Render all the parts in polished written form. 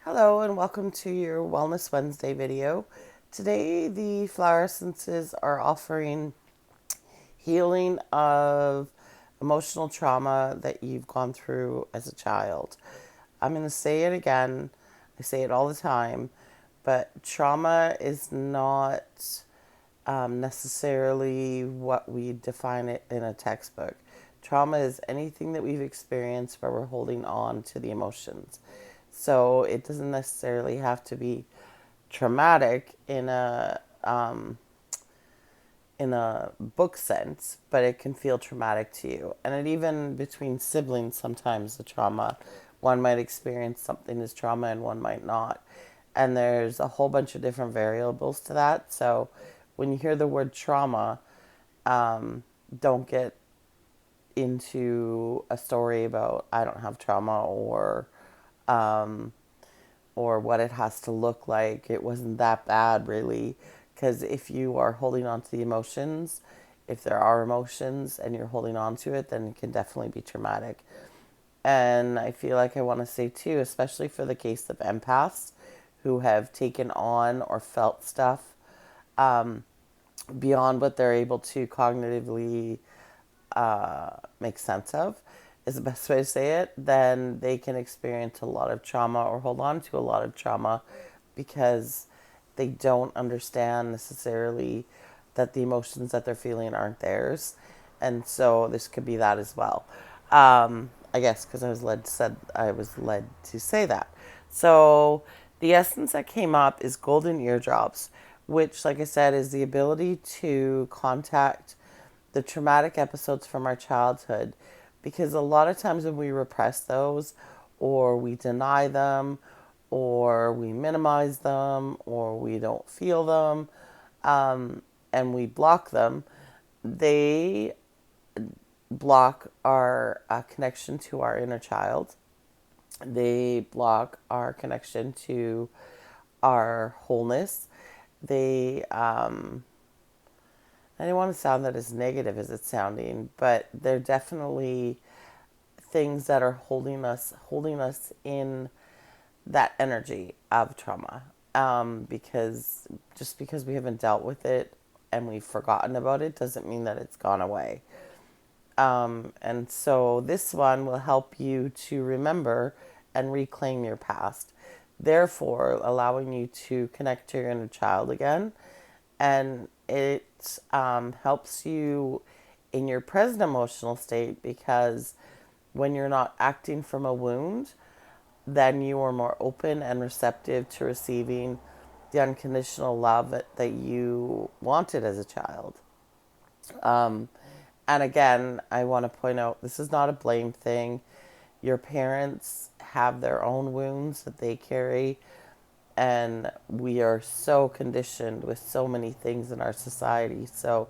Hello and welcome to your Wellness Wednesday video. Today the flower essences are offering healing of emotional trauma that you've gone through as a child. I'm going to say it again. I say it all the time, but trauma is not necessarily what we define it in a textbook. Trauma is anything that we've experienced where we're holding on to the emotions. So it doesn't necessarily have to be traumatic in a book sense, but it can feel traumatic to you. And it even between siblings sometimes the trauma, one might experience something as trauma and one might not. And there's a whole bunch of different variables to that. So when you hear the word trauma, don't get into a story about I don't have trauma or what it has to look like. It wasn't that bad, really. Because if you are holding on to the emotions, if there are emotions and you're holding on to it, then it can definitely be traumatic. And I feel like I want to say, too, especially for the case of empaths who have taken on or felt stuff beyond what they're able to cognitively make sense of, is the best way to say it, then they can experience a lot of trauma or hold on to a lot of trauma because they don't understand necessarily that the emotions that they're feeling aren't theirs. And so this could be that as well. I guess because I was led to say that. So the essence that came up is golden eardrops, which, like I said, is the ability to contact the traumatic episodes from our childhood, because a lot of times when we repress those or we deny them or we minimize them or we don't feel them, and we block them, they block our connection to our inner child. They block our connection to our wholeness. They I don't want to sound that as negative as it's sounding, but they're definitely things that are holding us in that energy of trauma. Because just because we haven't dealt with it and we've forgotten about it doesn't mean that it's gone away. And so this one will help you to remember and reclaim your past, therefore allowing you to connect to your inner child again. And it helps you in your present emotional state, because when you're not acting from a wound, then you are more open and receptive to receiving the unconditional love that you wanted as a child. And again, I want to point out this is not a blame thing. Your parents have their own wounds that they carry, and we are so conditioned with so many things in our society. So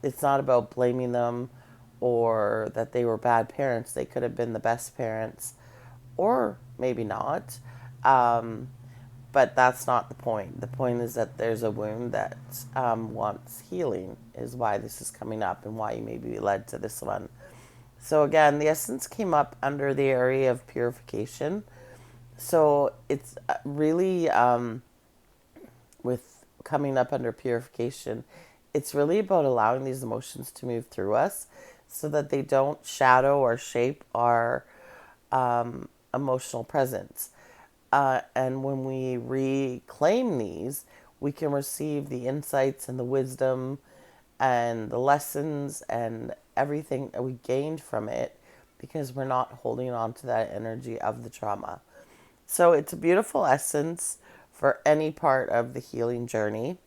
it's not about blaming them or that they were bad parents. They could have been the best parents, or maybe not. Um, but that's not the point. The point is that there's a wound that wants healing, is why this is coming up and why you may be led to this one. So, again, the essence came up under the area of purification. So, it's really, with coming up under purification, it's really about allowing these emotions to move through us so that they don't shadow or shape our emotional presence. And when we reclaim these, we can receive the insights and the wisdom and the lessons and everything that we gained from it, because we're not holding on to that energy of the trauma. So it's a beautiful essence for any part of the healing journey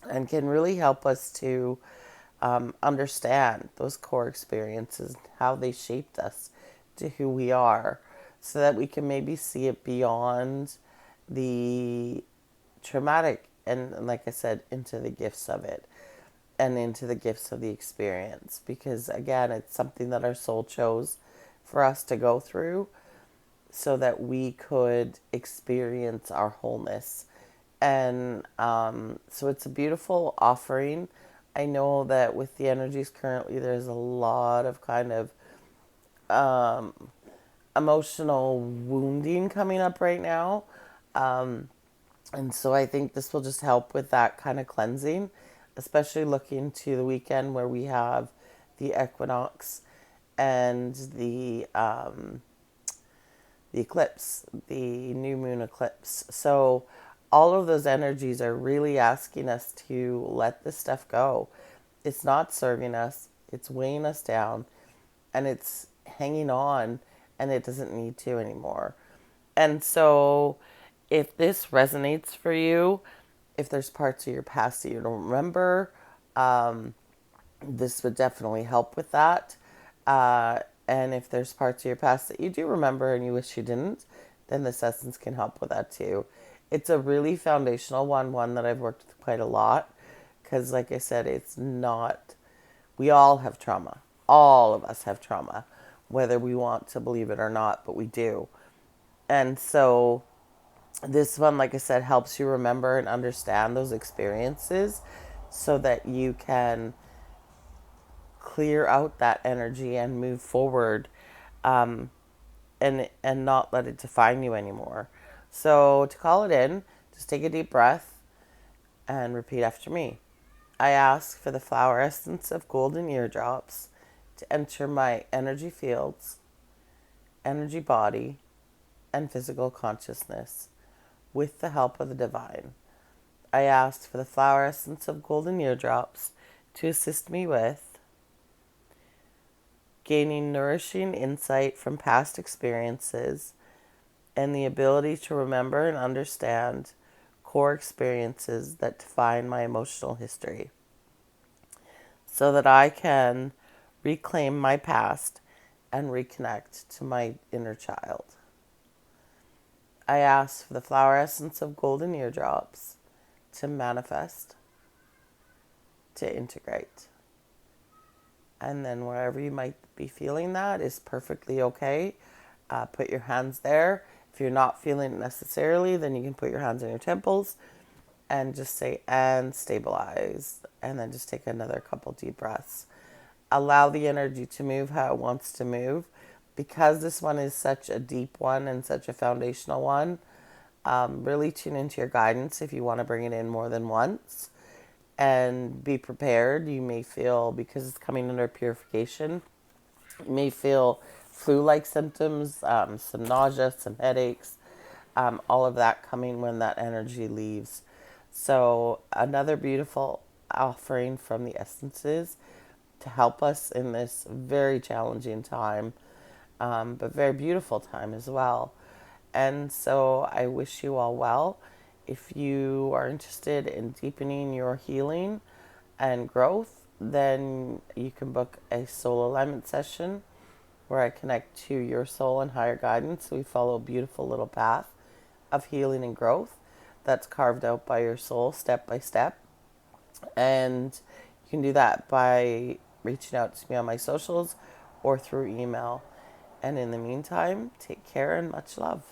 and can really help us to understand those core experiences, how they shaped us to who we are, so that we can maybe see it beyond the traumatic and, like I said, into the gifts of it and into the gifts of the experience. Because again, it's something that our soul chose for us to go through so that we could experience our wholeness. And so it's a beautiful offering. I know that with the energies currently, there's a lot of kind of emotional wounding coming up right now. And so I think this will just help with that kind of cleansing, especially looking to the weekend where we have the equinox and the eclipse, the new moon eclipse. So all of those energies are really asking us to let this stuff go. It's not serving us, it's weighing us down, and it's hanging on, and it doesn't need to anymore. And so if this resonates for you, if there's parts of your past that you don't remember, this would definitely help with that. And if there's parts of your past that you do remember and you wish you didn't, then this essence can help with that too. It's a really foundational one that I've worked with quite a lot. Because, like I said, it's not, we all have trauma. All of us have trauma, whether we want to believe it or not, but we do. And so this one, like I said, helps you remember and understand those experiences so that you can clear out that energy and move forward, and not let it define you anymore. So to call it in, just take a deep breath and repeat after me. I ask for the flower essence of golden eardrops to enter my energy fields, energy body, and physical consciousness with the help of the divine. I ask for the flower essence of golden eardrops to assist me with gaining nourishing insight from past experiences and the ability to remember and understand core experiences that define my emotional history so that I can reclaim my past and reconnect to my inner child. I ask for the flower essence of golden eardrops to manifest, to integrate. And then wherever you might be feeling that is perfectly okay. Put your hands there. If you're not feeling it necessarily, then you can put your hands on your temples and just say, and stabilize. And then just take another couple deep breaths. Allow the energy to move how it wants to move. Because this one is such a deep one and such a foundational one, really tune into your guidance if you want to bring it in more than once. And be prepared. You may feel, because it's coming under purification, you may feel flu-like symptoms, some nausea, some headaches, all of that coming when that energy leaves. So another beautiful offering from the essences to help us in this very challenging time, but very beautiful time as well. And so I wish you all well. If you are interested in deepening your healing and growth, then you can book a soul alignment session where I connect to your soul and higher guidance. We follow a beautiful little path of healing and growth that's carved out by your soul step by step. And you can do that by reaching out to me on my socials or through email. And in the meantime, take care and much love.